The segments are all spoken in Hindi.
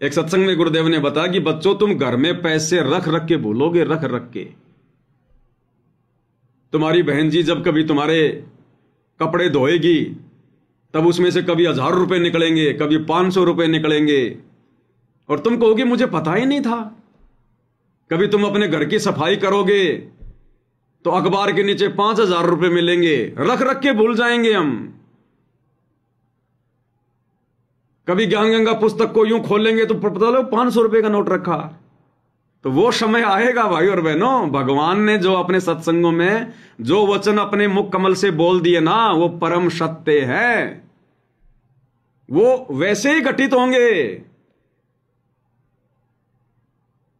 एक सत्संग में गुरुदेव ने बताया कि बच्चों तुम घर में पैसे रख रख के भूलोगे, रख रख के। तुम्हारी बहन जी जब कभी तुम्हारे कपड़े धोएगी तब उसमें से कभी 1000 रुपए निकलेंगे, कभी 500 रुपए निकलेंगे, और तुम कहोगे मुझे पता ही नहीं था। कभी तुम अपने घर की सफाई करोगे तो अखबार के नीचे 5000 रुपए मिलेंगे, रख रख के भूल जाएंगे हम। कभी ज्ञान गंगा पुस्तक को यूं खोलेंगे तो पता लो 500 रुपए का नोट रखा। तो वो समय आएगा भाई और बहनों, भगवान ने जो अपने सत्संगों में जो वचन अपने मुख कमल से बोल दिए ना, वो परम सत्य है, वो वैसे ही घटित होंगे।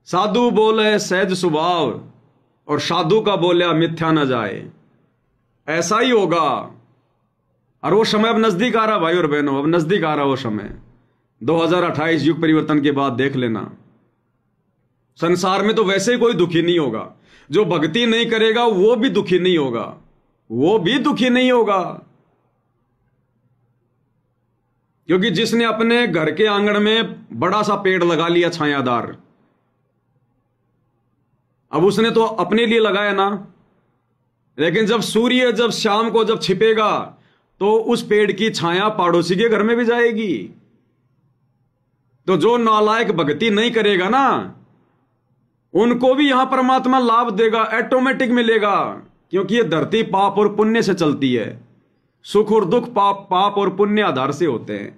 साधु बोले सहज स्वभाव और साधु का बोलिया मिथ्या न जाए, ऐसा ही होगा। और वो समय अब नजदीक आ रहा भाई और बहनों, अब नजदीक आ रहा वो समय। 2028 युग परिवर्तन के बाद देख लेना, संसार में तो वैसे ही कोई दुखी नहीं होगा। जो भक्ति नहीं करेगा वो भी दुखी नहीं होगा, वो भी दुखी नहीं होगा। क्योंकि जिसने अपने घर के आंगन में बड़ा सा पेड़ लगा लिया छायादार, अब उसने तो अपने लिए लगाया ना, लेकिन जब सूर्य जब शाम को जब छिपेगा तो उस पेड़ की छाया पड़ोसी के घर में भी जाएगी। तो जो नालायक भक्ति नहीं करेगा ना, उनको भी यहां परमात्मा लाभ देगा, ऑटोमेटिक मिलेगा। क्योंकि ये धरती पाप और पुण्य से चलती है, सुख और दुख पाप और पुण्य आधार से होते हैं।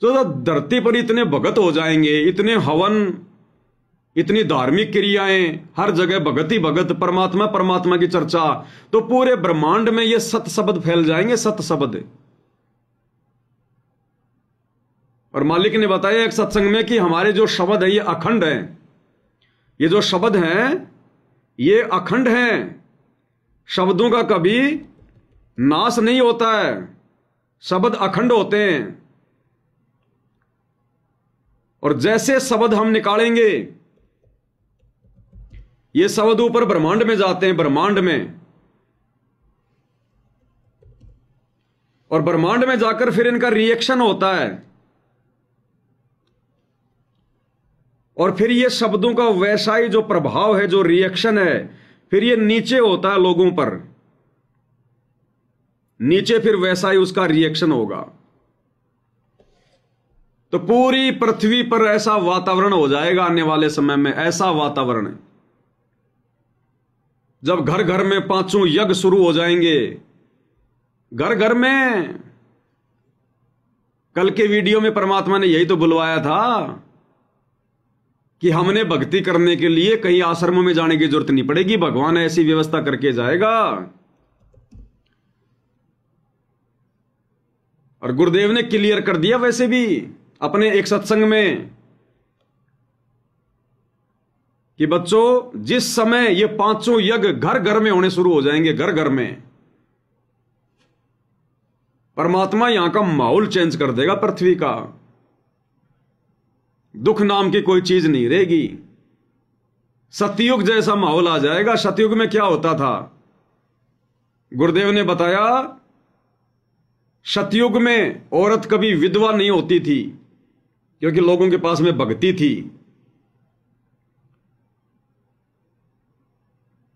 तो धरती पर इतने भगत हो जाएंगे, इतने हवन, इतनी धार्मिक क्रियाएं, हर जगह भगत ही भगत, परमात्मा परमात्मा की चर्चा, तो पूरे ब्रह्मांड में ये सत शब्द फैल जाएंगे, सत शब्द। और मालिक ने बताया एक सत्संग में कि हमारे जो शब्द है ये अखंड है, ये जो शब्द हैं ये अखंड हैं, शब्दों का कभी नाश नहीं होता है, शब्द अखंड होते हैं। और जैसे शब्द हम निकालेंगे ये शब्द ऊपर ब्रह्मांड में जाते हैं, ब्रह्मांड में, और ब्रह्मांड में जाकर फिर इनका रिएक्शन होता है, और फिर ये शब्दों का वैसा ही जो प्रभाव है, जो रिएक्शन है, फिर ये नीचे होता है लोगों पर, नीचे फिर वैसा ही उसका रिएक्शन होगा। तो पूरी पृथ्वी पर ऐसा वातावरण हो जाएगा आने वाले समय में, ऐसा वातावरण, जब घर घर में 5 यज्ञ शुरू हो जाएंगे, घर घर में। कल के वीडियो में परमात्मा ने यही तो बुलवाया था कि हमने भक्ति करने के लिए कहीं आश्रमों में जाने की जरूरत नहीं पड़ेगी, भगवान ऐसी व्यवस्था करके जाएगा। और गुरुदेव ने क्लियर कर दिया वैसे भी अपने एक सत्संग में कि बच्चों जिस समय ये 5 यज्ञ घर घर में होने शुरू हो जाएंगे, घर घर में, परमात्मा यहां का माहौल चेंज कर देगा पृथ्वी का। दुख नाम की कोई चीज नहीं रहेगी, सतयुग जैसा माहौल आ जाएगा। सतयुग में क्या होता था, गुरुदेव ने बताया, सतयुग में औरत कभी विधवा नहीं होती थी क्योंकि लोगों के पास में भक्ति थी।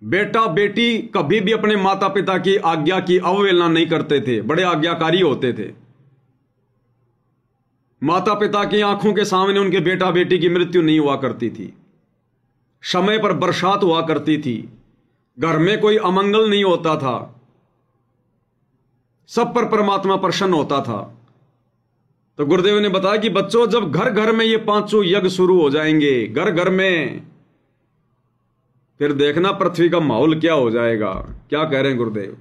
बेटा बेटी कभी भी अपने माता पिता की आज्ञा की अवहेलना नहीं करते थे, बड़े आज्ञाकारी होते थे। माता पिता की आंखों के सामने उनके बेटा बेटी की मृत्यु नहीं हुआ करती थी, समय पर बरसात हुआ करती थी, घर में कोई अमंगल नहीं होता था, सब पर परमात्मा प्रसन्न होता था। तो गुरुदेव ने बताया कि बच्चों जब घर घर में ये 5 यज्ञ शुरू हो जाएंगे, घर घर में, फिर देखना पृथ्वी का माहौल क्या हो जाएगा। क्या कह रहे हैं गुरुदेव?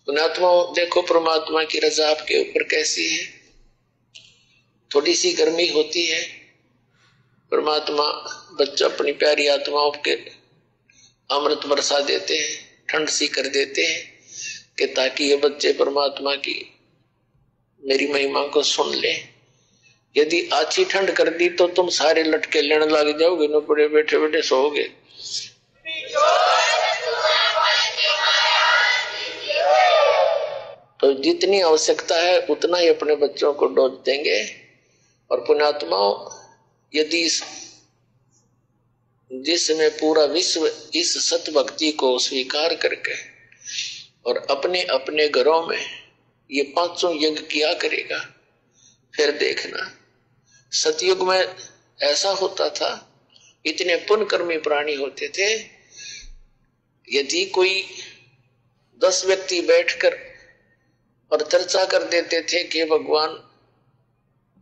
पुणात्मा देखो परमात्मा की रजा आपके ऊपर कैसी है, थोड़ी सी गर्मी होती है, परमात्मा बच्चा अपनी प्यारी आत्माओं के अमृत बरसा देते हैं, ठंड सी कर देते हैं कि ताकि ये बच्चे परमात्मा की मेरी महिमा को सुन ले। यदि अच्छी ठंड कर दी तो तुम सारे लटके लेने लग जाओगे, न पड़े बैठे बैठे सोओगे। तो जितनी आवश्यकता है उतना ही अपने बच्चों को डोज देंगे। और पुण्य पुण्यात्माओं, यदि जिसमें पूरा विश्व इस सत भक्ति को स्वीकार करके और अपने अपने घरों में ये पांचों यज्ञ किया करेगा, फिर देखना सतयुग में ऐसा होता था, इतने पुण्यकर्मी प्राणी होते थे, यदि कोई 10 व्यक्ति बैठकर और चर्चा कर देते थे कि भगवान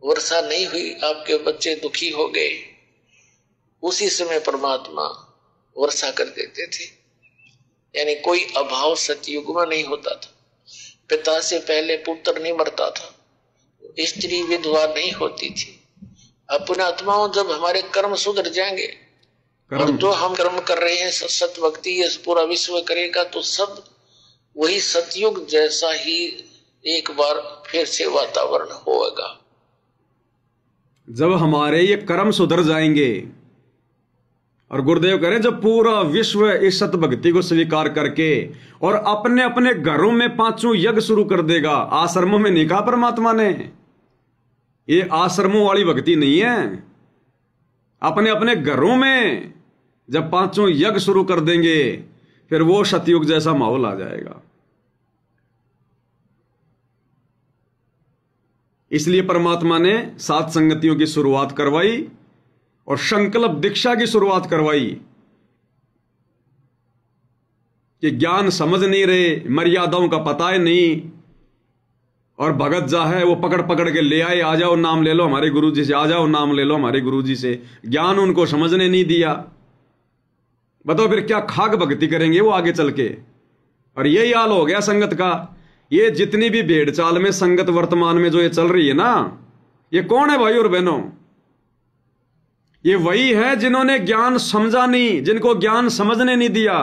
वर्षा नहीं हुई, आपके बच्चे दुखी हो गए, उसी समय परमात्मा वर्षा कर देते थे। यानी कोई अभाव सतयुग में नहीं होता था। पिता से पहले पुत्र नहीं मरता था, स्त्री विधवा नहीं होती थी। अपने आत्माओं, जब हमारे कर्म सुधर जाएंगे और जो हम कर्म कर रहे हैं सत भक्ति ये पूरा विश्व करेगा, तो सब वही सतयुग जैसा ही एक बार फिर से वातावरण होगा। जब हमारे ये कर्म सुधर जाएंगे, और गुरुदेव कह रहे हैं जब पूरा विश्व इस सत भक्ति को स्वीकार करके और अपने अपने घरों में पांचों यज्ञ शुरू कर देगा। आश्रमों में नहीं कहा परमात्मा ने, ये आश्रमों वाली भक्ति नहीं है। अपने अपने घरों में जब पांचों यज्ञ शुरू कर देंगे, फिर वो सतयुग जैसा माहौल आ जाएगा। इसलिए परमात्मा ने 7 संगतियों की शुरुआत करवाई और संकल्प दीक्षा की शुरुआत करवाई कि ज्ञान समझ नहीं रहे, मर्यादाओं का पता है नहीं, और भगत जा है वो पकड़ पकड़ के ले आए, आ जाओ नाम ले लो हमारे गुरुजी से, आ जाओ नाम ले लो हमारे गुरुजी से। ज्ञान उनको समझने नहीं दिया। बताओ फिर क्या खाक भक्ति करेंगे वो आगे चल के। और यही हाल हो गया संगत का। ये जितनी भी भेड़ चाल में संगत वर्तमान में जो ये चल रही है ना, ये कौन है भाई और बहनों? ये वही है जिन्होंने ज्ञान समझा नहीं, जिनको ज्ञान समझने नहीं दिया।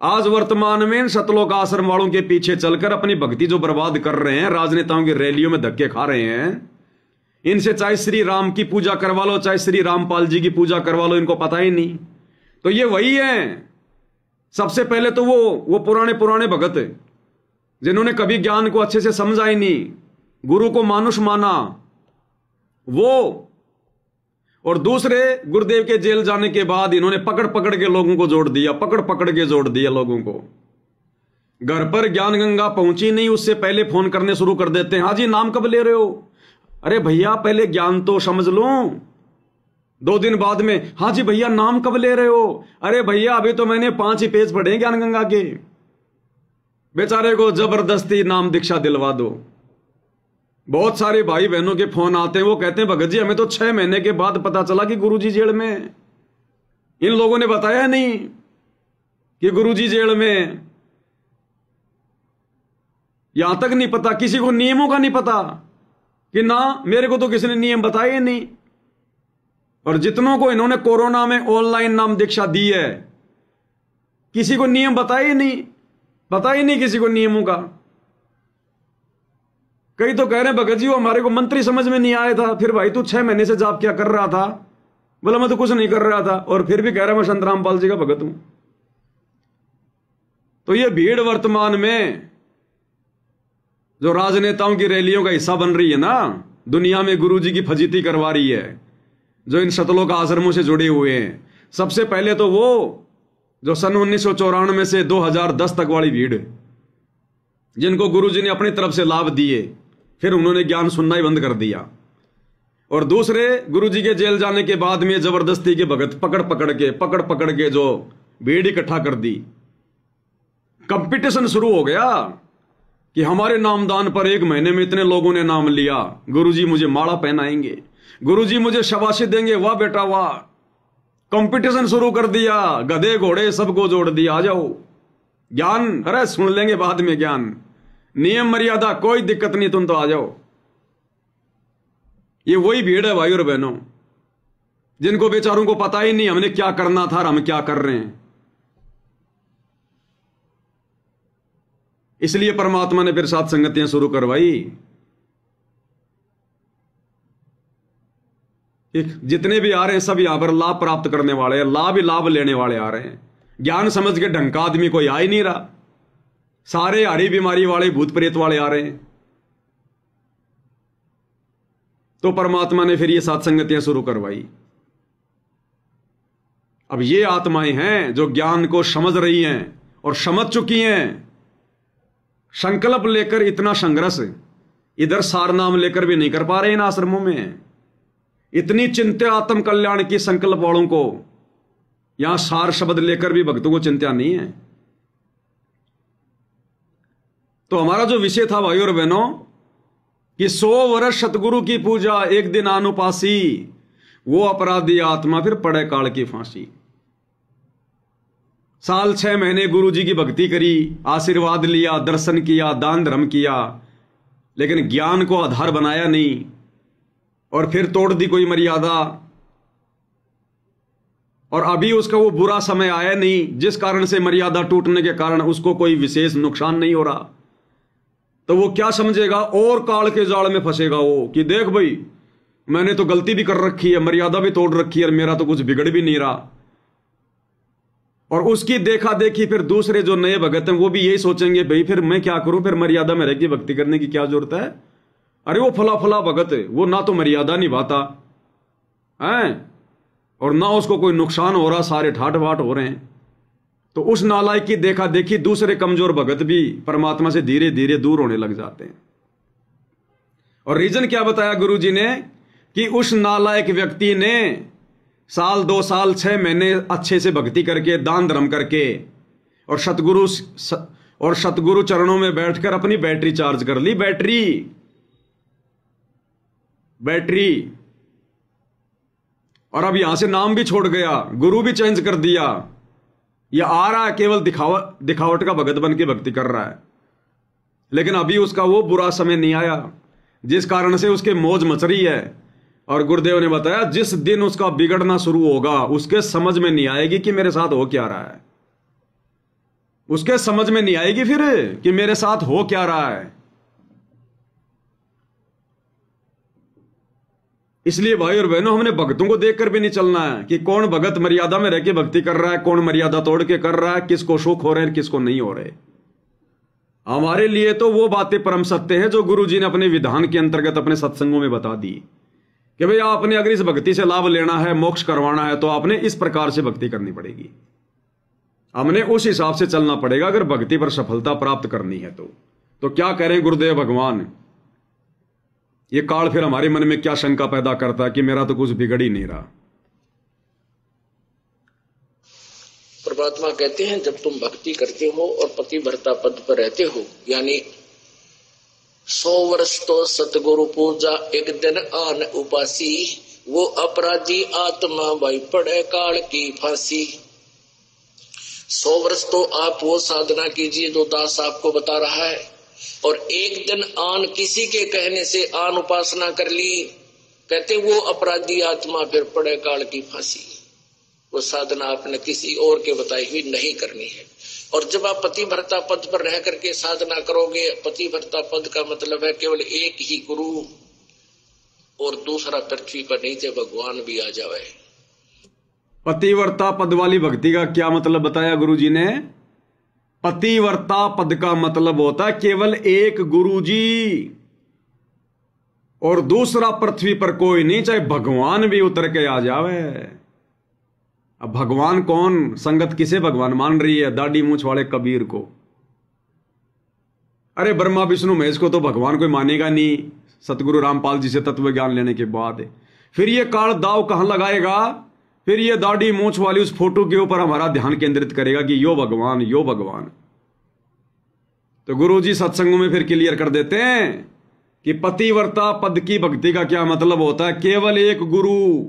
आज वर्तमान में इन सतलोक आश्रम वालों के पीछे चलकर अपनी भक्ति जो बर्बाद कर रहे हैं, राजनेताओं की रैलियों में धक्के खा रहे हैं, इनसे चाहे श्री राम की पूजा करवा लो, चाहे श्री रामपाल जी की पूजा करवा लो, इनको पता ही नहीं। तो ये वही है। सबसे पहले तो वो पुराने भगत जिन्होंने कभी ज्ञान को अच्छे से समझा ही नहीं, गुरु को मानुष माना वो, और दूसरे गुरुदेव के जेल जाने के बाद इन्होंने पकड़ पकड़ के लोगों को जोड़ दिया, पकड़ पकड़ के जोड़ दिया लोगों को। घर पर ज्ञान गंगा पहुंची नहीं, उससे पहले फोन करने शुरू कर देते हैं, हाँ जी नाम कब ले रहे हो? अरे भैया पहले ज्ञान तो समझ लो। 2 दिन बाद में, हाँ जी भैया नाम कब ले रहे हो? अरे भैया अभी तो मैंने 5 ही पेज पढ़े ज्ञान गंगा के। बेचारे को जबरदस्ती नाम दीक्षा दिलवा दो। बहुत सारे भाई बहनों के फोन आते हैं, वो कहते हैं भगत जी हमें तो 6 महीने के बाद पता चला कि गुरुजी जेल में। इन लोगों ने बताया नहीं कि गुरुजी जेल में। यहां तक नहीं पता, किसी को नियमों का नहीं पता कि ना मेरे को तो किसी ने नियम बताए नहीं। और जितनों को इन्होंने कोरोना में ऑनलाइन नाम दीक्षा दी है, किसी को नियम बताए नहीं, पता ही नहीं किसी को नियमों का। कई तो कह रहे हैं भगत जी वो हमारे को मंत्री समझ में नहीं आया था। फिर भाई तू 6 महीने से जाप क्या कर रहा था? बोला मैं तो कुछ नहीं कर रहा था, और फिर भी कह रहा मैं संत रामपाल जी का भगत हूं। तो ये भीड़ वर्तमान में जो राजनेताओं की रैलियों का हिस्सा बन रही है ना, दुनिया में गुरुजी की फजीती करवा रही है, जो इन सतलोक आश्रमों से जुड़े हुए हैं। सबसे पहले तो वो जो सन 1994 से 2010 तक वाली भीड़, जिनको गुरुजी ने अपनी तरफ से लाभ दिए, फिर उन्होंने ज्ञान सुनना ही बंद कर दिया। और दूसरे गुरुजी के जेल जाने के बाद में जबरदस्ती के भगत पकड़ पकड़ के जो भीड़ इकट्ठा कर दी। कंपटीशन शुरू हो गया कि हमारे नामदान पर 1 महीने में इतने लोगों ने नाम लिया, गुरुजी मुझे माला पहनाएंगे, गुरुजी मुझे शाबाशी देंगे, वाह बेटा वाह। कंपटीशन शुरू कर दिया, गधे घोड़े सबको जोड़ दिया, आ जाओ ज्ञान, अरे सुन लेंगे बाद में ज्ञान, नियम मर्यादा कोई दिक्कत नहीं, तुम तो आ जाओ। ये वही भीड़ है भाई और बहनों, जिनको बेचारों को पता ही नहीं हमने क्या करना था और हम क्या कर रहे हैं। इसलिए परमात्मा ने फिर 7 संगतियां शुरू करवाई। जितने भी आ रहे हैं सब यहां पर लाभ प्राप्त करने वाले हैं, लाभ ही लाभ लेने वाले आ रहे हैं। ज्ञान समझ के ढंग का आदमी कोई आ ही नहीं रहा। सारे हरी बीमारी वाले, भूत प्रेत वाले आ रहे हैं। तो परमात्मा ने फिर ये सत्संगतियां शुरू करवाई। अब ये आत्माएं हैं जो ज्ञान को समझ रही हैं और समझ चुकी हैं। संकल्प लेकर इतना संघर्ष इधर सार नाम लेकर भी नहीं कर पा रहे इन आश्रमों में। इतनी चिंता आत्म कल्याण की संकल्प वालों को यहां सार शब्द लेकर भी भक्तों को चिंता नहीं है। तो हमारा जो विषय था भाई और बहनों कि 100 वर्ष सतगुरु की पूजा एक दिन अनुपासी, वो अपराधी आत्मा फिर पड़े काल की फांसी। साल 6 महीने गुरु जी की भक्ति करी, आशीर्वाद लिया, दर्शन किया, दान धर्म किया, लेकिन ज्ञान को आधार बनाया नहीं और फिर तोड़ दी कोई मर्यादा। और अभी उसका वो बुरा समय आया नहीं जिस कारण से मर्यादा टूटने के कारण उसको कोई विशेष नुकसान नहीं हो रहा। तो वो क्या समझेगा, और काल के जाल में फंसेगा वो कि देख भाई मैंने तो गलती भी कर रखी है, मर्यादा भी तोड़ रखी है और मेरा तो कुछ बिगड़ भी नहीं रहा। और उसकी देखा देखी फिर दूसरे जो नए भगत हैं वो भी यही सोचेंगे भाई फिर मैं क्या करूं, फिर मर्यादा में रहकर भक्ति करने की क्या जरूरत है। अरे वो फला फला भगत है, वो ना तो मर्यादा निभाता है और ना उसको कोई नुकसान हो रहा, सारे ठाट बाट हो रहे हैं। तो उस नालायक की देखा देखी दूसरे कमजोर भगत भी परमात्मा से धीरे धीरे दूर होने लग जाते हैं। और रीजन क्या बताया गुरु जी ने कि उस नालायक व्यक्ति ने साल 2 साल 6 महीने अच्छे से भक्ति करके दान धर्म करके और सतगुरु चरणों में बैठकर अपनी बैटरी चार्ज कर ली। बैटरी और अब यहां से नाम भी छोड़ गया, गुरु भी चेंज कर दिया। यह आ रहा है केवल दिखावट का भगत बन के भक्ति कर रहा है, लेकिन अभी उसका वो बुरा समय नहीं आया जिस कारण से उसके मौज मच रही है। और गुरुदेव ने बताया जिस दिन उसका बिगड़ना शुरू होगा उसके समझ में नहीं आएगी कि मेरे साथ हो क्या रहा है। उसके समझ में नहीं आएगी फिर कि मेरे साथ हो क्या रहा है। इसलिए भाई और बहनों हमने भक्तों को देखकर भी नहीं चलना है कि कौन भगत मर्यादा में रह के भक्ति कर रहा है, कौन मर्यादा तोड़ के कर रहा है, किसको सुख हो रहे हैं किसको नहीं हो रहे। हमारे लिए तो वो बातें परम सत्य है जो गुरु जी ने अपने विधान के अंतर्गत अपने सत्संगों में बता दी कि भाई आपने अगर इस भक्ति से लाभ लेना है, मोक्ष करवाना है, तो आपने इस प्रकार से भक्ति करनी पड़ेगी। हमने उस हिसाब से चलना पड़ेगा अगर भक्ति पर सफलता प्राप्त करनी है। तो क्या करें गुरुदेव भगवान, ये काल फिर हमारे मन में क्या शंका पैदा करता है कि मेरा तो कुछ बिगड़ ही नहीं रहा। परमात्मा कहते हैं जब तुम भक्ति करते हो और पतिव्रता पद पर रहते हो, यानी 100 वर्ष तो सतगुरु पूजा एक दिन आन उपासी, वो अपराधी आत्मा भाई पड़े काल की फांसी। 100 वर्ष तो आप वो साधना कीजिए जो दास आपको बता रहा है, और एक दिन आन किसी के कहने से आन उपासना कर ली, कहते वो अपराधी आत्मा फिर पड़े काल की फांसी। वो साधना आपने किसी और के बताई हुई नहीं करनी है। और जब आप पतिव्रता पद पर रह करके साधना करोगे, पतिव्रता पद का मतलब है केवल एक ही गुरु और दूसरा पृथ्वी पर नीचे भगवान भी आ जावे। पतिव्रता पद वाली भक्ति का क्या मतलब बताया गुरु जी ने? पतिव्रता पद का मतलब होता है केवल एक गुरु जी और दूसरा पृथ्वी पर कोई नहीं, चाहे भगवान भी उतर के आ जावे। अब भगवान कौन, संगत किसे भगवान मान रही है? दाढ़ी मूंछ वाले कबीर को। अरे ब्रह्मा विष्णु महेश को तो भगवान कोई मानेगा नहीं सतगुरु रामपाल जी से तत्व ज्ञान लेने के बाद। फिर ये काल दाव कहां लगाएगा? फिर ये दाढ़ी मूंछ वाली उस फोटो के ऊपर हमारा ध्यान केंद्रित करेगा कि यो भगवान यो भगवान। तो गुरु जी सत्संगों में फिर क्लियर कर देते हैं कि पतिव्रता पद की भक्ति का क्या मतलब होता है। केवल एक गुरु,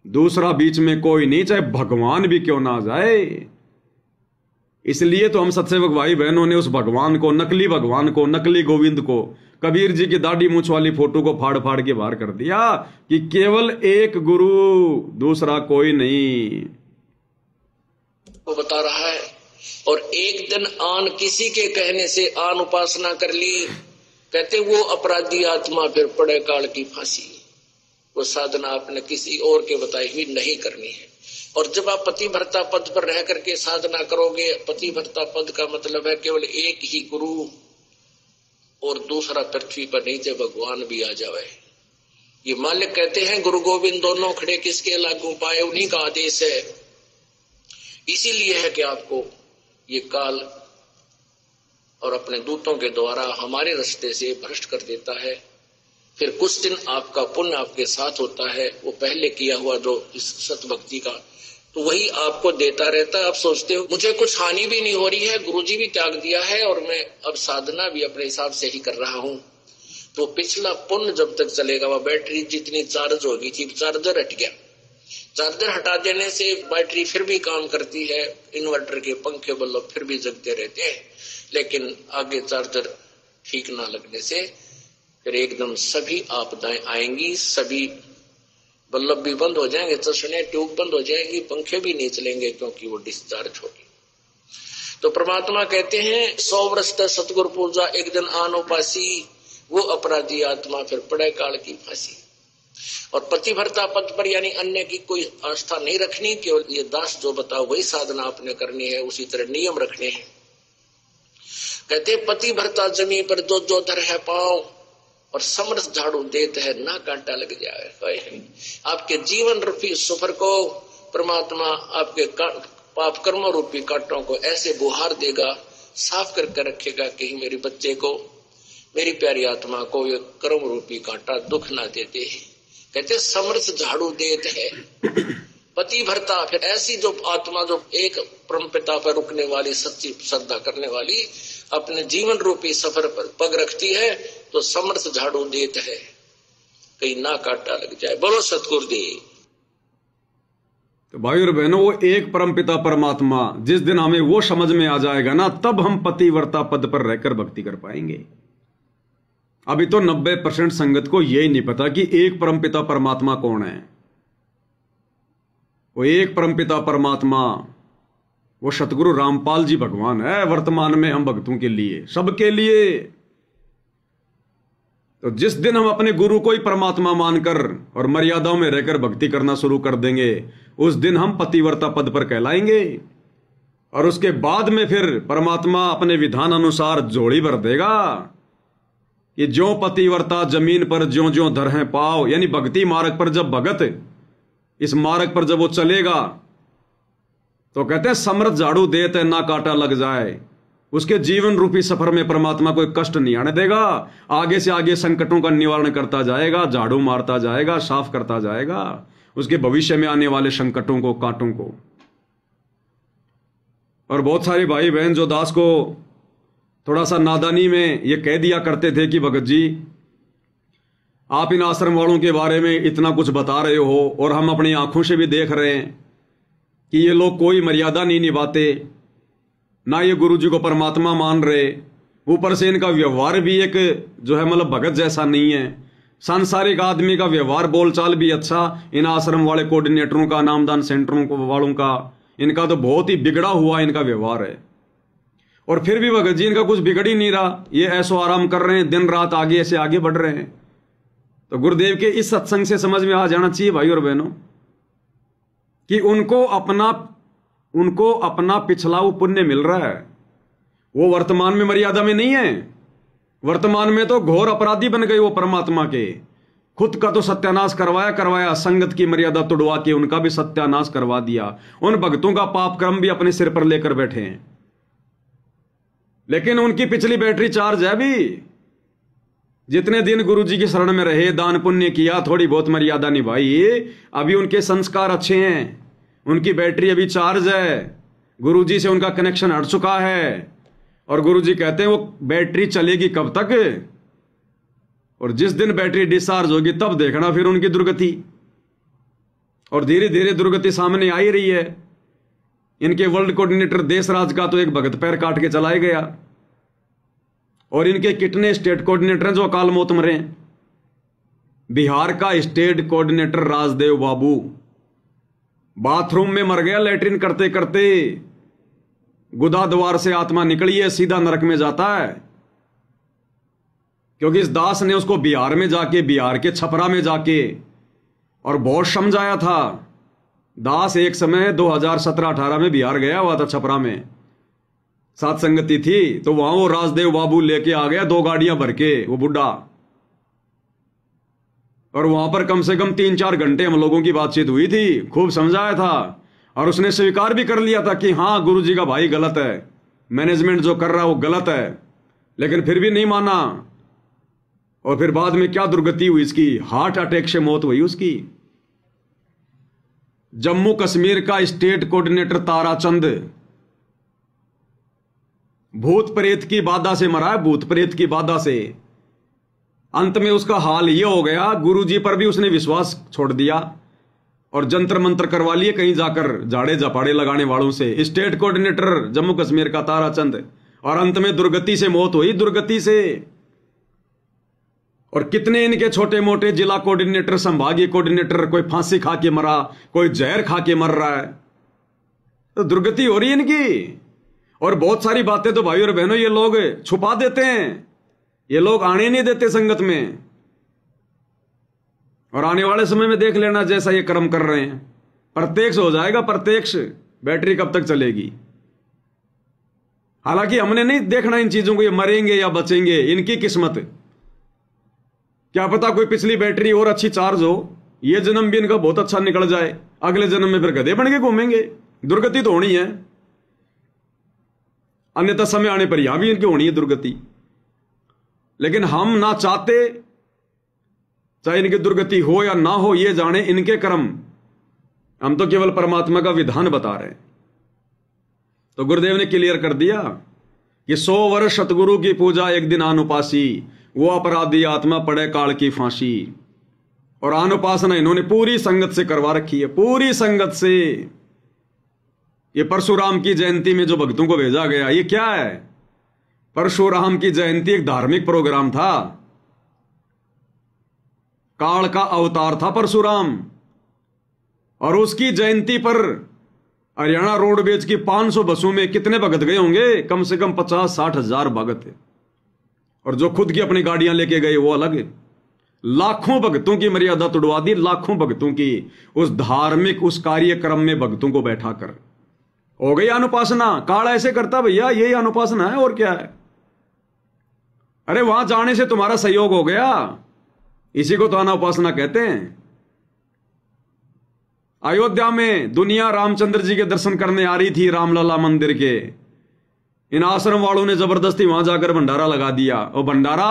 दूसरा बीच में कोई नहीं, चाहे भगवान भी क्यों ना जाए। इसलिए तो हम सत्सेवक भाई बहनों ने उस भगवान को, नकली भगवान को, नकली गोविंद को, कबीर जी की दाढ़ी मूंछ वाली फोटो को फाड़ फाड़ के बाहर कर दिया कि केवल एक गुरु, दूसरा कोई नहीं। वो बता रहा है, और एक दिन आन किसी के कहने से आन उपासना कर ली, कहते वो अपराधी आत्मा फिर पड़े काल की फांसी। वो साधना आपने किसी और के बताई हुई नहीं करनी है। और जब आप पतिव्रता पद पर रह करके साधना करोगे, पतिव्रता पद का मतलब है केवल एक ही गुरु और दूसरा पृथ्वी पर नीचे भगवान भी आ जावे। ये मालिक कहते हैं गुरु गोविंद दोनों खड़े किसके लागू पाए, उन्हीं का आदेश है। इसीलिए है कि आपको ये काल और अपने दूतों के द्वारा हमारे रास्ते से भ्रष्ट कर देता है। फिर कुछ दिन आपका पुण्य आपके साथ होता है, वो पहले किया हुआ जो इस सतभक्ति का, तो वही आपको देता रहता है। आप सोचते हो मुझे कुछ हानि भी नहीं हो रही है, गुरुजी भी त्याग दिया है और मैं अब साधना भी अपने हिसाब से ही कर रहा हूँ। तो पिछला पुण्य जब तक चलेगा, वह बैटरी जितनी चार्ज होगी थी, चार्जर हट गया, चार्जर हटा देने से बैटरी फिर भी काम करती है, इन्वर्टर के पंखे बल्ब फिर भी जगते रहते हैं, लेकिन आगे चार्जर ठीक ना लगने से फिर एकदम सभी आपदाएं आएंगी, सभी बल्ब भी बंद हो जाएंगे, चश्मे ट्यूब बंद हो जाएगी, पंखे भी नहीं चलेंगे क्योंकि वो डिस्चार्ज होगी। तो परमात्मा कहते हैं 100 वर्ष तक सतगुरु पूजा, एक दिन आन उपासी, वो अपराधी आत्मा फिर पड़े काल की फांसी। और पतिव्रता पद पर यानी अन्य की कोई आस्था नहीं रखनी, केवल ये दास जो बताओ वही साधना आपने करनी है, उसी तरह नियम रखने हैं। कहते पतिव्रता जमी पर जो जो धर है पाँव, और समर्थ झाड़ू देते है ना कांटा लग जाए। आपके जीवन रूपी सफर को परमात्मा आपके पाप कर्म रूपी कांटों को ऐसे बुहार देगा, साफ करके रखेगा कि मेरे बच्चे को, मेरी प्यारी आत्मा को ये कर्म रूपी कांटा दुख ना देते। कहते समर्थ झाड़ू देते है पतिव्रता, फिर ऐसी जो आत्मा जो एक परमपिता पर रुकने वाली, सच्ची श्रद्धा करने वाली, अपने जीवन रूपी सफर पर पग रखती है, तो समर्थ झाड़ू देते है कहीं ना कांटा लग जाए। बोलो सतगुरुदेव। तो भाई और बहनों, वो एक परमपिता परमात्मा जिस दिन हमें वो समझ में आ जाएगा ना, तब हम पतिव्रता पद पर रहकर भक्ति कर पाएंगे। अभी तो 90% संगत को यही नहीं पता कि एक परमपिता परमात्मा कौन है। वो एक परमपिता परमात्मा वो सतगुरु रामपाल जी भगवान है वर्तमान में हम भक्तों के लिए, सबके लिए। तो जिस दिन हम अपने गुरु को ही परमात्मा मानकर और मर्यादाओं में रहकर भक्ति करना शुरू कर देंगे, उस दिन हम पतिव्रता पद पर कहलाएंगे। और उसके बाद में फिर परमात्मा अपने विधान अनुसार जोड़ी भर देगा कि ज्यों पतिव्रता जमीन पर ज्यों ज्यों धर हैं पाँव, यानी भक्ति मार्ग पर जब भगत इस मार्ग पर जब वो चलेगा, तो कहते हैं समर्थ झाड़ू देते ना कांटा लग जाए। उसके जीवन रूपी सफर में परमात्मा कोई कष्ट नहीं आने देगा, आगे से आगे संकटों का निवारण करता जाएगा, झाड़ू मारता जाएगा, साफ करता जाएगा उसके भविष्य में आने वाले संकटों को, कांटों को। और बहुत सारे भाई बहन जो दास को थोड़ा सा नादानी में ये कह दिया करते थे कि भगत जी आप इन आश्रम वालों के बारे में इतना कुछ बता रहे हो और हम अपनी आंखों से भी देख रहे हैं कि ये लोग कोई मर्यादा नहीं निभाते, ना ये गुरु जी को परमात्मा मान रहे, ऊपर से इनका व्यवहार भी एक जो है मतलब भगत जैसा नहीं है। सांसारिक आदमी का व्यवहार बोलचाल भी अच्छा, इन आश्रम वाले कोऑर्डिनेटरों का, नामदान सेंटरों को वालों का, इनका तो बहुत ही बिगड़ा हुआ इनका व्यवहार है। और फिर भी भगत जी इनका कुछ बिगड़ ही नहीं रहा, ये ऐसो आराम कर रहे हैं, दिन रात आगे ऐसे आगे बढ़ रहे हैं। तो गुरुदेव के इस सत्संग से समझ में आ जाना चाहिए भाई और बहनों कि उनको अपना पिछला वो पुण्य मिल रहा है, वो वर्तमान में मर्यादा में नहीं है। वर्तमान में तो घोर अपराधी बन गए वो परमात्मा के, खुद का तो सत्यानाश करवाया, संगत की मर्यादा तोड़वा के उनका भी सत्यानाश करवा दिया। उन भक्तों का पाप कर्म भी अपने सिर पर लेकर बैठे हैं, लेकिन उनकी पिछली बैटरी चार्ज है अभी। जितने दिन गुरु जी की शरण में रहे, दान पुण्य किया, थोड़ी बहुत मर्यादा निभाई, अभी उनके संस्कार अच्छे हैं, उनकी बैटरी अभी चार्ज है, गुरु जी से उनका कनेक्शन हट चुका है। और गुरु जी कहते हैं वो बैटरी चलेगी कब तक, और जिस दिन बैटरी डिस्चार्ज होगी तब देखना फिर उनकी दुर्गति। और धीरे धीरे दुर्गति सामने आ ही रही है। इनके वर्ल्ड कोऑर्डिनेटर देशराज का तो एक भगत पैर काट के चलाया गया, और इनके कितने स्टेट कोऑर्डिनेटर हैं जो अकाल मौत मरे। बिहार का स्टेट कोऑर्डिनेटर राजदेव बाबू बाथरूम में मर गया लैट्रिन करते करते, गुदा द्वार से आत्मा निकली है, सीधा नरक में जाता है, क्योंकि इस दास ने उसको बिहार में जाके, बिहार के छपरा में जाके और बहुत समझाया था। दास एक समय 2017-18 में बिहार गया हुआ था छपरा में, साथ संगति थी, तो वहां वो राजदेव बाबू लेके आ गया 2 गाड़ियां भर के, वो बुढ़ा। और वहां पर कम से कम 3-4 घंटे हम लोगों की बातचीत हुई थी, खूब समझाया था, और उसने स्वीकार भी कर लिया था कि हाँ गुरुजी का भाई गलत है, मैनेजमेंट जो कर रहा है वो गलत है, लेकिन फिर भी नहीं माना। और फिर बाद में क्या दुर्गति हुई इसकी, हार्ट अटैक से मौत हुई उसकी। जम्मू कश्मीर का स्टेट कोऑर्डिनेटर ताराचंद भूत प्रेत की बाधा से मरा है, भूत प्रेत की बाधा से। अंत में उसका हाल यह हो गया, गुरुजी पर भी उसने विश्वास छोड़ दिया और जंतर मंत्र करवा लिए कहीं जाकर झाड़े झपाड़े लगाने वालों से। स्टेट कोऑर्डिनेटर जम्मू कश्मीर का ताराचंद, और अंत में दुर्गति से मौत हुई, दुर्गति से। और कितने इनके छोटे मोटे जिला कोऑर्डिनेटर, संभागीय कोऑर्डिनेटर, कोई फांसी खा के मरा, कोई जहर खा के मर रहा है, तो दुर्गति हो रही है इनकी। और बहुत सारी बातें तो भाई और बहनों ये लोग छुपा देते हैं, ये लोग आने नहीं देते संगत में। और आने वाले समय में देख लेना जैसा ये कर्म कर रहे हैं, प्रत्यक्ष हो जाएगा, प्रत्यक्ष। बैटरी कब तक चलेगी? हालांकि हमने नहीं देखना इन चीजों को, ये मरेंगे या बचेंगे, इनकी किस्मत। क्या पता कोई पिछली बैटरी और अच्छी चार्ज हो, ये जन्म भी इनका बहुत अच्छा निकल जाए, अगले जन्म में फिर गधे बन के घूमेंगे। दुर्गति तो होनी है, अन्यथा समय आने पर यहां भी इनकी होनी है दुर्गति। लेकिन हम ना चाहते, चाहे इनकी दुर्गति हो या ना हो, ये जाने इनके कर्म। हम तो केवल परमात्मा का विधान बता रहे हैं। तो गुरुदेव ने क्लियर कर दिया कि 100 वर्ष सतगुरु की पूजा, एक दिन अनुपासी, वो अपराधी आत्मा पड़े काल की फांसी। और अनुपासना इन्होंने पूरी संगत से करवा रखी है, पूरी संगत से। ये परशुराम की जयंती में जो भक्तों को भेजा गया, ये क्या है? परशुराम की जयंती एक धार्मिक प्रोग्राम था, काल का अवतार था परशुराम। और उसकी जयंती पर हरियाणा रोडवेज की 500 बसों में कितने भगत गए होंगे? कम से कम 50-60 हजार भगत है। और जो खुद की अपनी गाड़ियां लेके गए वो अलग है। लाखों भक्तों की मर्यादा तोड़वा दी, लाखों भक्तों की, उस धार्मिक, उस कार्यक्रम में भक्तों को बैठा कर। हो गई अनुपासना। काल ऐसे करता भैया, यही अनुपासना है, और क्या है? अरे वहां जाने से तुम्हारा सहयोग हो गया, इसी को तो अनुपासना कहते हैं। अयोध्या में दुनिया रामचंद्र जी के दर्शन करने आ रही थी, रामलला मंदिर के। इन आश्रम वालों ने जबरदस्ती वहां जाकर भंडारा लगा दिया। और भंडारा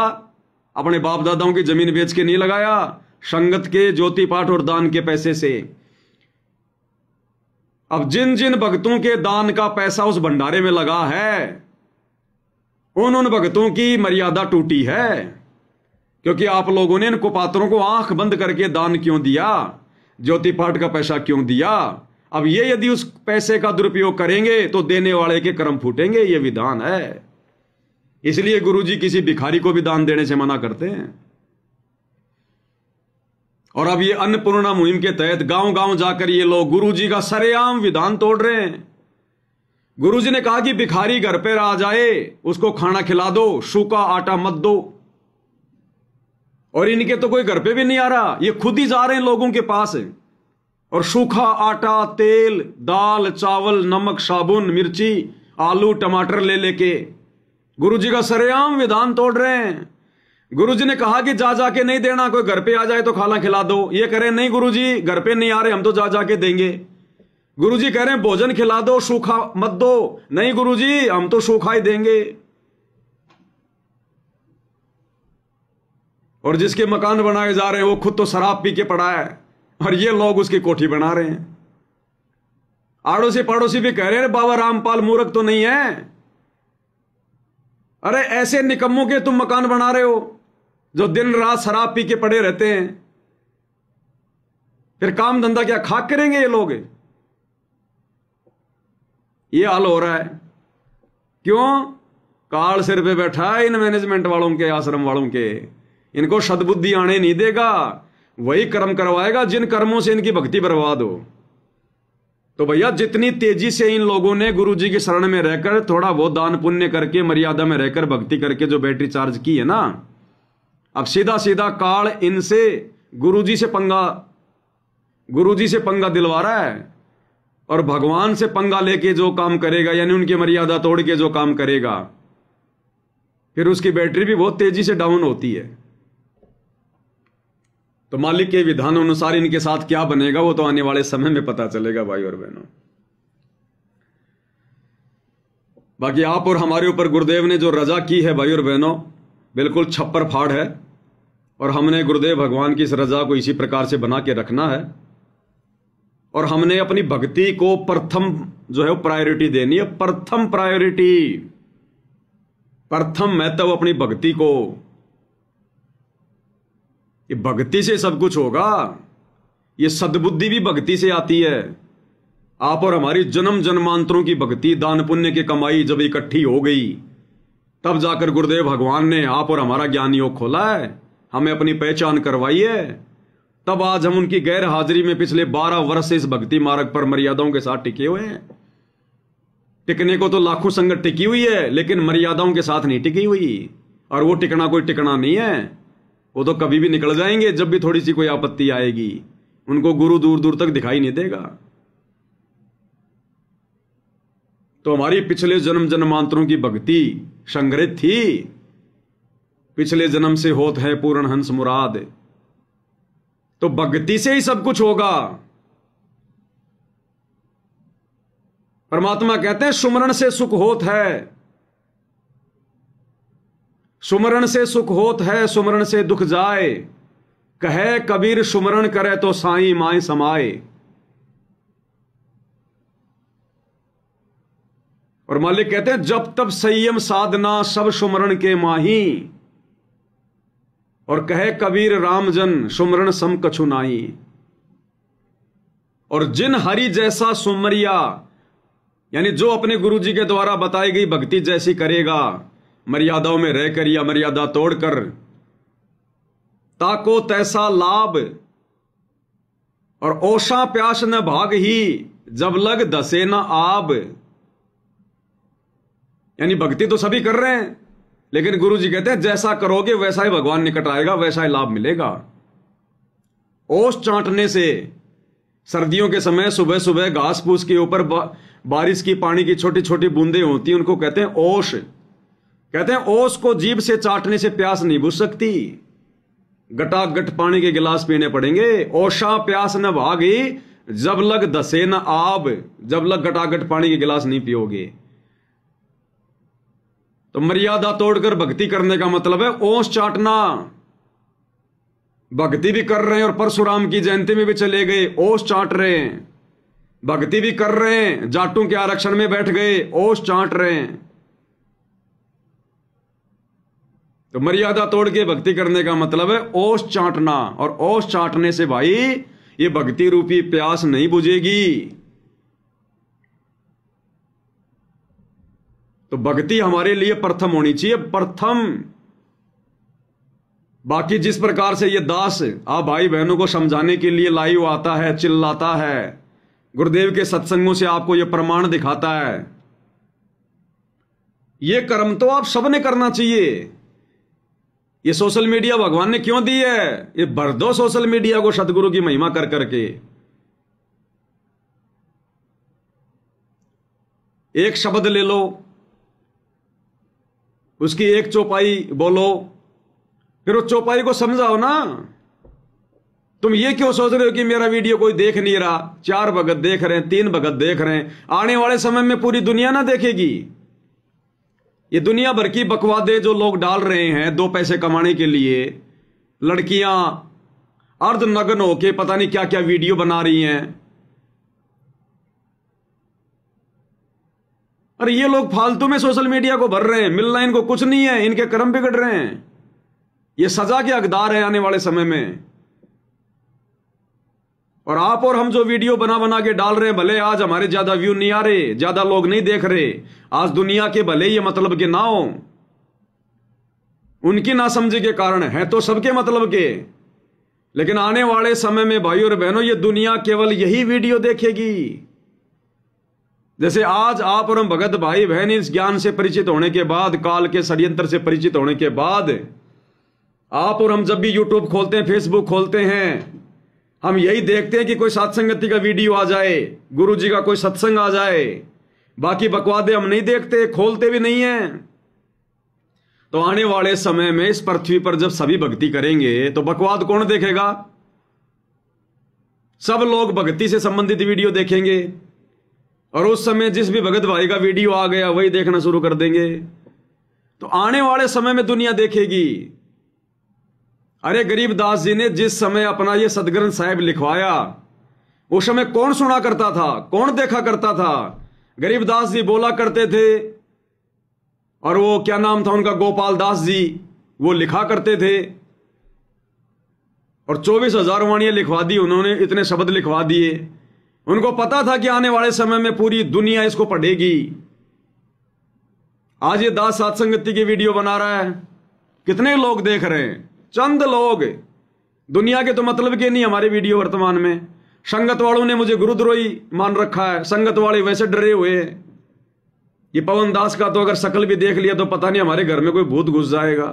अपने बाप दादाओं की जमीन बेच के नहीं लगाया, संगत के ज्योति पाठ और दान के पैसे से। अब जिन जिन भक्तों के दान का पैसा उस भंडारे में लगा है, उन भक्तों की मर्यादा टूटी है। क्योंकि आप लोगों ने इन कुपात्रों को आंख बंद करके दान क्यों दिया, ज्योति पाठ का पैसा क्यों दिया? अब ये यदि उस पैसे का दुरुपयोग करेंगे तो देने वाले के कर्म फूटेंगे, ये विधान है। इसलिए गुरुजी किसी भिखारी को भी दान देने से मना करते हैं। और अब ये अन्नपूर्णा मुहिम के तहत गांव गांव जाकर ये लोग गुरुजी का सरेआम विधान तोड़ रहे हैं। गुरुजी ने कहा कि भिखारी घर पर आ जाए, उसको खाना खिला दो, सूखा आटा मत दो। और इनके तो कोई घर पे भी नहीं आ रहा, ये खुद ही जा रहे हैं लोगों के पास, और सूखा आटा, तेल, दाल, चावल, नमक, साबुन, मिर्ची, आलू, टमाटर ले लेके गुरुजी का सरेआम विधान तोड़ रहे हैं। गुरुजी ने कहा कि जा जाके नहीं देना, कोई घर पे आ जाए तो खाना खिला दो। ये कह रहे नहीं गुरुजी, घर पे नहीं आ रहे, हम तो जा जाके देंगे। गुरुजी कह रहे हैं भोजन खिला दो, सूखा मत दो। नहीं गुरुजी, हम तो सूखा ही देंगे। और जिसके मकान बनाए जा रहे हैं वो खुद तो शराब पी के पड़ा है, और ये लोग उसकी कोठी बना रहे हैं। आड़ोसी पड़ोसी भी कह रहे हैं बाबा रामपाल मूर्ख तो नहीं है। अरे ऐसे निकम्मों के तुम मकान बना रहे हो जो दिन रात शराब पी के पड़े रहते हैं, फिर काम धंधा क्या खाक करेंगे ये लोग? ये हाल हो रहा है। क्यों? काल सिर पे बैठा है इन मैनेजमेंट वालों के, आश्रम वालों के। इनको सद्बुद्धि आने नहीं देगा, वही कर्म करवाएगा जिन कर्मों से इनकी भक्ति बर्बाद हो। तो भैया जितनी तेजी से इन लोगों ने गुरुजी की शरण में रहकर थोड़ा बहुत दान पुण्य करके, मर्यादा में रहकर भक्ति करके जो बैटरी चार्ज की है ना, अब सीधा सीधा काल इनसे गुरुजी से पंगा दिलवा रहा है। और भगवान से पंगा लेके जो काम करेगा, यानी उनकी मर्यादा तोड़ के जो काम करेगा, फिर उसकी बैटरी भी बहुत तेजी से डाउन होती है। तो मालिक के विधान अनुसार इनके साथ क्या बनेगा वो तो आने वाले समय में पता चलेगा भाई और बहनों। बाकी आप और हमारे ऊपर गुरुदेव ने जो रजा की है भाई और बहनों, बिल्कुल छप्पर फाड़ है, और हमने गुरुदेव भगवान की इस रजा को इसी प्रकार से बना के रखना है। और हमने अपनी भक्ति को प्रथम जो है वो प्रायोरिटी देनी है, प्रथम प्रायोरिटी, प्रथम महत्व अपनी भक्ति को। ये भक्ति से सब कुछ होगा। ये सद्बुद्धि भी भक्ति से आती है। आप और हमारी जन्म जन्मांतरों की भक्ति, दान पुण्य की कमाई जब इकट्ठी हो गई, तब जाकर गुरुदेव भगवान ने आप और हमारा ज्ञान योग खोला है, हमें अपनी पहचान करवाई है। तब आज हम उनकी गैर हाजिरी में पिछले 12 वर्ष से इस भक्ति मार्ग पर मर्यादाओं के साथ टिके हुए हैं। टिकने को तो लाखों संगत टिकी हुई है, लेकिन मर्यादाओं के साथ नहीं टिकी हुई। और वो टिकना कोई टिकना नहीं है, वो तो कभी भी निकल जाएंगे। जब भी थोड़ी सी कोई आपत्ति आएगी, उनको गुरु दूर दूर तक दिखाई नहीं देगा। तो हमारी पिछले जन्म जन्मांतरों की भक्ति संग्रहित थी। पिछले जन्म से होत है पूर्ण हंस मुराद। तो भक्ति से ही सब कुछ होगा। परमात्मा कहते हैं सुमरण से सुख होत है, सुमरण से सुख होत है, सुमरण से दुख जाए। कहे कबीर सुमरण करे तो साईं माए समाए। और मालिक कहते हैं जब तब संयम साधना सब सुमरण के माही। और कहे कबीर रामजन सुमरण सम कछु नाही। और जिन हरि जैसा सुमरिया, यानी जो अपने गुरु जी के द्वारा बताई गई भक्ति जैसी करेगा, मर्यादाओं में रहकर या मर्यादा तोड़कर, ताको तैसा लाभ। और ओषा प्यास न भाग ही, जब लग दसे न आब। यानी भक्ति तो सभी कर रहे हैं, लेकिन गुरु जी कहते हैं जैसा करोगे वैसा ही भगवान निकट आएगा, वैसा ही लाभ मिलेगा। ओस चाटने से, सर्दियों के समय सुबह सुबह घास फूस के ऊपर बारिश की पानी की छोटी छोटी बूंदें होती हैं, उनको कहते हैं ओस। कहते हैं ओस को जीभ से चाटने से प्यास नहीं बुझ सकती, गटागट पानी के गिलास पीने पड़ेंगे। ओषा प्यास न भागी, जब लग दसे न आब। जब लग गटागट पानी के गिलास नहीं पियोगे। तो मर्यादा तोड़कर भक्ति करने का मतलब है ओस चाटना। भक्ति भी कर रहे हैं और परशुराम की जयंती में भी चले गए, ओस चाट रहे हैं। भक्ति भी कर रहे हैं, जाटों के आरक्षण में बैठ गए, ओस चाट रहे हैं। तो मर्यादा तोड़ के भक्ति करने का मतलब है ओस चाटना। और ओस चाटने से भाई ये भक्ति रूपी प्यास नहीं बुझेगी। तो भक्ति हमारे लिए प्रथम होनी चाहिए, प्रथम। बाकी जिस प्रकार से ये दास आप भाई बहनों को समझाने के लिए लाइव आता है, चिल्लाता है, गुरुदेव के सत्संगों से आपको ये प्रमाण दिखाता है, ये कर्म तो आप सबने करना चाहिए। ये सोशल मीडिया भगवान ने क्यों दी है? ये भर दो सोशल मीडिया को सतगुरु की महिमा कर करके। एक शब्द ले लो, उसकी एक चौपाई बोलो, फिर उस चौपाई को समझाओ ना। तुम ये क्यों सोच रहे हो कि मेरा वीडियो कोई देख नहीं रहा? 4 भगत देख रहे हैं, 3 भगत देख रहे हैं, आने वाले समय में पूरी दुनिया ना देखेगी। ये दुनिया भर की बकवादे जो लोग डाल रहे हैं 2 पैसे कमाने के लिए, लड़कियां अर्धनग्न होके पता नहीं क्या क्या वीडियो बना रही हैं। अरे ये लोग फालतू में सोशल मीडिया को भर रहे हैं, मिलना इनको कुछ नहीं है, इनके कर्म बिगड़ रहे हैं। ये सजा के हकदार है आने वाले समय में। और आप और हम जो वीडियो बना बना के डाल रहे हैं, भले आज हमारे ज्यादा व्यू नहीं आ रहे, ज्यादा लोग नहीं देख रहे, आज दुनिया के भले ये मतलब के ना हो, उनकी नासमझी के कारण है तो सबके मतलब के, लेकिन आने वाले समय में भाई और बहनों ये दुनिया केवल यही वीडियो देखेगी। जैसे आज आप और हम भगत भाई बहन इस ज्ञान से परिचित होने के बाद, काल के षड्यंत्र से परिचित होने के बाद, आप और हम जब भी यूट्यूब खोलते हैं, फेसबुक खोलते हैं, हम यही देखते हैं कि कोई सत्संगति का वीडियो आ जाए, गुरु जी का कोई सत्संग आ जाए, बाकी बकवादे हम नहीं देखते, खोलते भी नहीं है। तो आने वाले समय में इस पृथ्वी पर जब सभी भक्ति करेंगे तो बकवाद कौन देखेगा? सब लोग भक्ति से संबंधित वीडियो देखेंगे, और उस समय जिस भी भगत भाई का वीडियो आ गया वही देखना शुरू कर देंगे। तो आने वाले समय में दुनिया देखेगी। अरे गरीबदास जी ने जिस समय अपना ये सदग्रंथ साहिब लिखवाया, उस समय कौन सुना करता था, कौन देखा करता था? गरीबदास जी बोला करते थे, और वो क्या नाम था उनका, गोपाल दास जी, वो लिखा करते थे, और 24,000 वाणियां लिखवा दी उन्होंने, इतने शब्द लिखवा दिए। उनको पता था कि आने वाले समय में पूरी दुनिया इसको पढ़ेगी। आज ये दास सत्संगति की वीडियो बना रहा है, कितने लोग देख रहे हैं? चंद लोग। दुनिया के तो मतलब के नहीं हमारे वीडियो वर्तमान में। संगत वालों ने मुझे गुरुद्रोही मान रखा है, संगत वाले वैसे डरे हुए हैं। ये पवन दास का तो अगर शकल भी देख लिया तो पता नहीं हमारे घर में कोई भूत घुस जाएगा।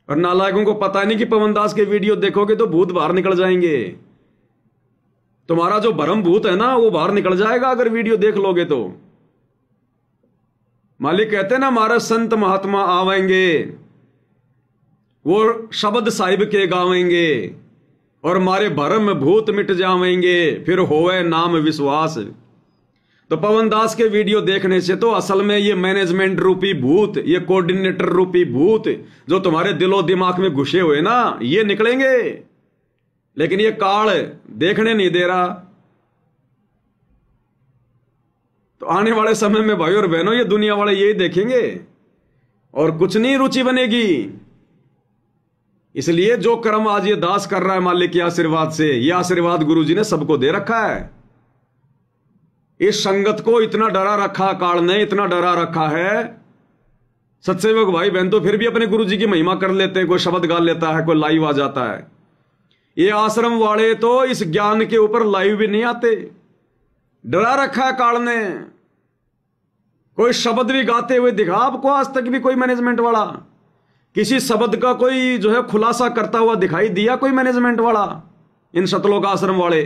और नालायकों को पता नहीं कि पवन दास के वीडियो देखोगे तो भूत बाहर निकल जाएंगे। तुम्हारा जो भरम भूत है ना वो बाहर निकल जाएगा अगर वीडियो देख लोगे तो। मालिक कहते ना, हमारा संत महात्मा आवेंगे, वो शब्द साहिब के गावेंगे, और मारे भरम भूत मिट जावेंगे, फिर होवे नाम विश्वास। तो पवन दास के वीडियो देखने से तो असल में ये मैनेजमेंट रूपी भूत, ये कोऑर्डिनेटर रूपी भूत जो तुम्हारे दिलो दिमाग में घुसे हुए ना, ये निकलेंगे। लेकिन ये काल देखने नहीं दे रहा। तो आने वाले समय में भाई और बहनों ये दुनिया वाले यही देखेंगे और कुछ नहीं रुचि बनेगी। इसलिए जो कर्म आज ये दास कर रहा है मालिक के आशीर्वाद से, ये आशीर्वाद गुरु जी ने सबको दे रखा है। इस संगत को इतना डरा रखा काल ने, इतना डरा रखा है। सत्सेवक भाई बहन तो फिर भी अपने गुरु जी की महिमा कर लेते हैं, कोई शब्द गा लेता है, कोई लाइव आ जाता है। ये आश्रम वाले तो इस ज्ञान के ऊपर लाइव भी नहीं आते, डरा रखा है काल ने। कोई शब्द भी गाते हुए दिखा आपको आज तक भी कोई मैनेजमेंट वाला? किसी शब्द का कोई जो है खुलासा करता हुआ दिखाई दिया कोई मैनेजमेंट वाला इन सतलोक आश्रम वाले?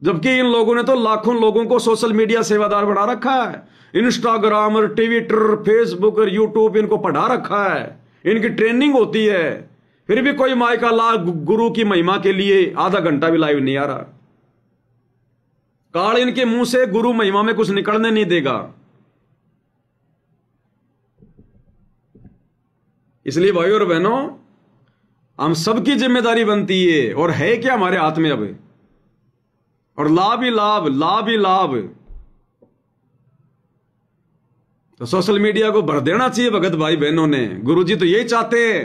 जबकि इन लोगों ने तो लाखों लोगों को सोशल मीडिया सेवादार बना रखा है। इंस्टाग्राम और ट्विटर, फेसबुक और यूट्यूब इनको पढ़ा रखा है, इनकी ट्रेनिंग होती है। फिर भी कोई माई का ला गुरु की महिमा के लिए आधा घंटा भी लाइव नहीं आ रहा। काल इनके मुंह से गुरु महिमा में कुछ निकलने नहीं देगा। इसलिए भाई और बहनों, हम सबकी जिम्मेदारी बनती है, और है क्या हमारे हाथ में अब, और लाभ ही लाभ, लाभ ही लाभ। तो सोशल मीडिया को भर देना चाहिए भगत भाई बहनों ने। गुरुजी तो यही चाहते हैं।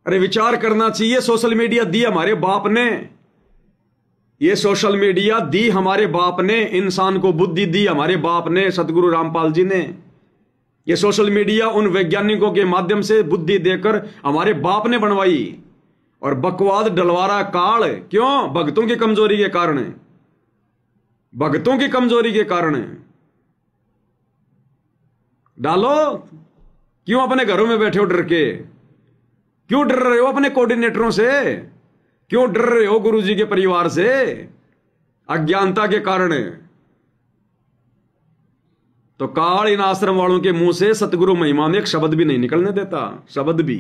अरे विचार करना चाहिए, सोशल मीडिया दी हमारे बाप ने, ये सोशल मीडिया दी हमारे बाप ने, इंसान को बुद्धि दी हमारे बाप ने, सतगुरु रामपाल जी ने। ये सोशल मीडिया उन वैज्ञानिकों के माध्यम से बुद्धि देकर हमारे बाप ने बनवाई, और बकवाद डलवारा काल। क्यों? भक्तों की कमजोरी के कारण, भक्तों की कमजोरी के कारण। डालो। क्यों अपने घरों में बैठे हो डर के? क्यों डर रहे हो अपने कोऑर्डिनेटरों से? क्यों डर रहे हो गुरुजी के परिवार से? अज्ञानता के कारण। तो काल इन आश्रम वालों के मुंह से सतगुरु महिमा में एक शब्द भी नहीं निकलने देता, शब्द भी।